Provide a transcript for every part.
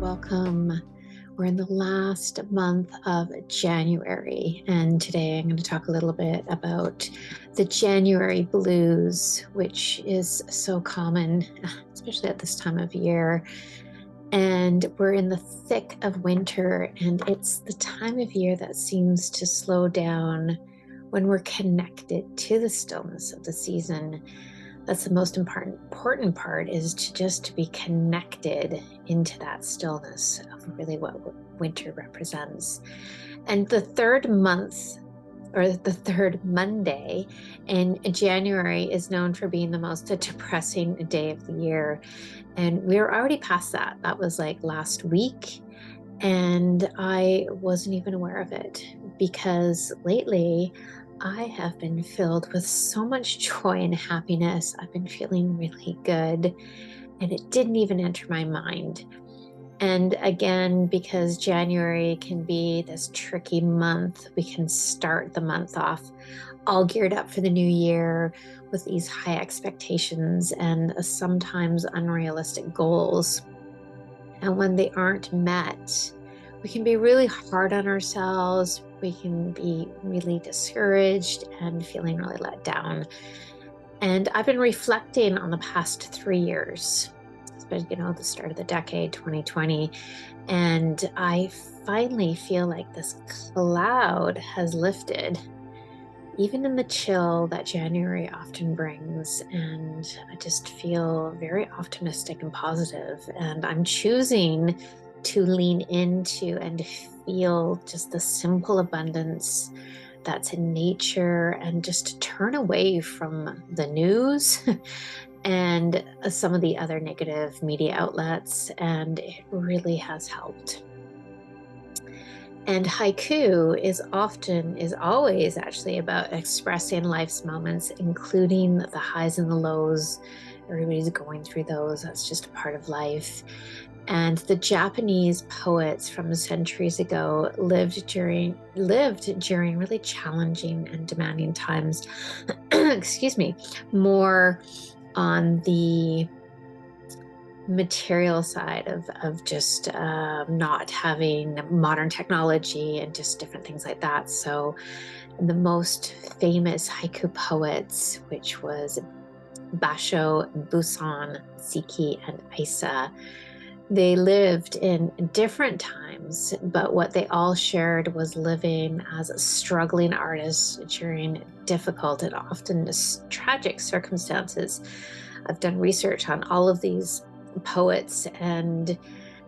welcome. We're in the last month of January, and today I'm going to talk a little bit about the January blues, which is so common, especially at this time of year. And we're in the thick of winter, and it's the time of year that seems to slow down when we're connected to the stillness of the season. That's the most important part, is to just be connected into that stillness of really what winter represents. And the third month, or the third Monday in January, is known for being the most depressing day of the year. And we're already past that. That was like last week. And I wasn't even aware of it because lately I have been filled with so much joy and happiness. I've been feeling really good, and it didn't even enter my mind. And again, because January can be this tricky month, we can start the month off all geared up for the new year with these high expectations and sometimes unrealistic goals. And when they aren't met, we can be really hard on ourselves. We can be really discouraged and feeling really let down. And I've been reflecting on the past 3 years, especially, the start of the decade, 2020. And I finally feel like this cloud has lifted, even in the chill that January often brings. And I just feel very optimistic and positive. And I'm choosing to lean into and feel just the simple abundance that's in nature, and just to turn away from the news and some of the other negative media outlets. And it really has helped. And haiku is always actually about expressing life's moments, including the highs and the lows. Everybody's going through those. That's just a part of life. And the Japanese poets from centuries ago lived during really challenging and demanding times. Excuse me, more on the material side of just not having modern technology and just different things like that. So the most famous haiku poets, which was Basho, Busan, Siki, and Isa, they lived in different times, but what they all shared was living as struggling artists during difficult and often tragic circumstances. I've done research on all of these poets, and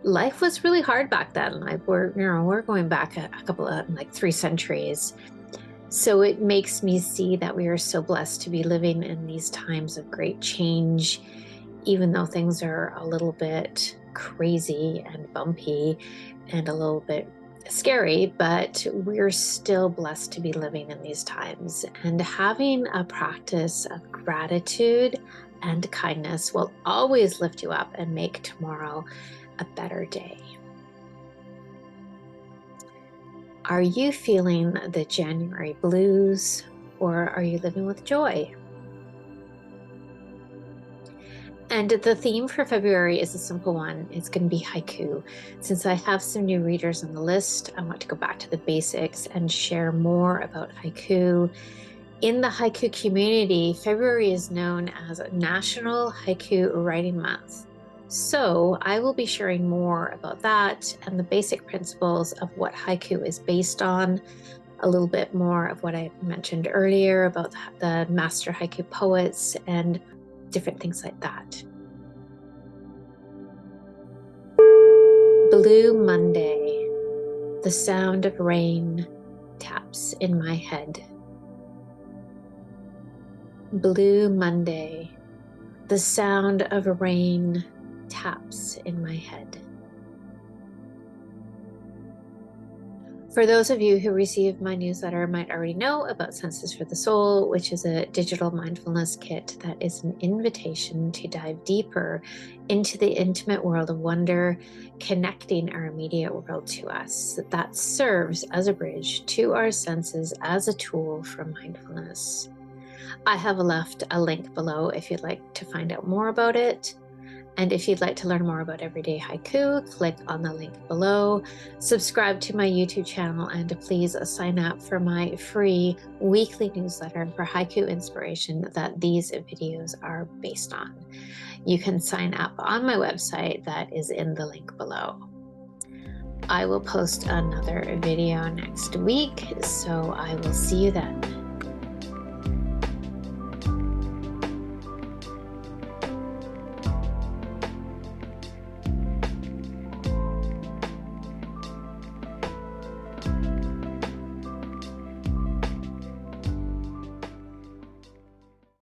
life was really hard back then. Like we're going back a couple of 3 centuries. So it makes me see that we are so blessed to be living in these times of great change, even though things are a little bit crazy and bumpy and a little bit scary, but we're still blessed to be living in these times. And having a practice of gratitude and kindness will always lift you up and make tomorrow a better day. Are you feeling the January blues, or are you living with joy? And the theme for February is a simple one. It's going to be haiku. Since I have some new readers on the list, I want to go back to the basics and share more about haiku. In the haiku community, February is known as National Haiku Writing Month. So I will be sharing more about that and the basic principles of what haiku is based on, a little bit more of what I mentioned earlier about the master haiku poets and different things like that. Blue Monday, the sound of rain taps in my head. Blue Monday, the sound of rain taps in my head. For those of you who receive my newsletter might already know about Senses for the Soul, which is a digital mindfulness kit that is an invitation to dive deeper into the intimate world of wonder, connecting our immediate world to us. That serves as a bridge to our senses as a tool for mindfulness. I have left a link below if you'd like to find out more about it. And if you'd like to learn more about everyday haiku, click on the link below. Subscribe to my YouTube channel and please sign up for my free weekly newsletter for haiku inspiration that these videos are based on. You can sign up on my website that is in the link below. I will post another video next week, so I will see you then.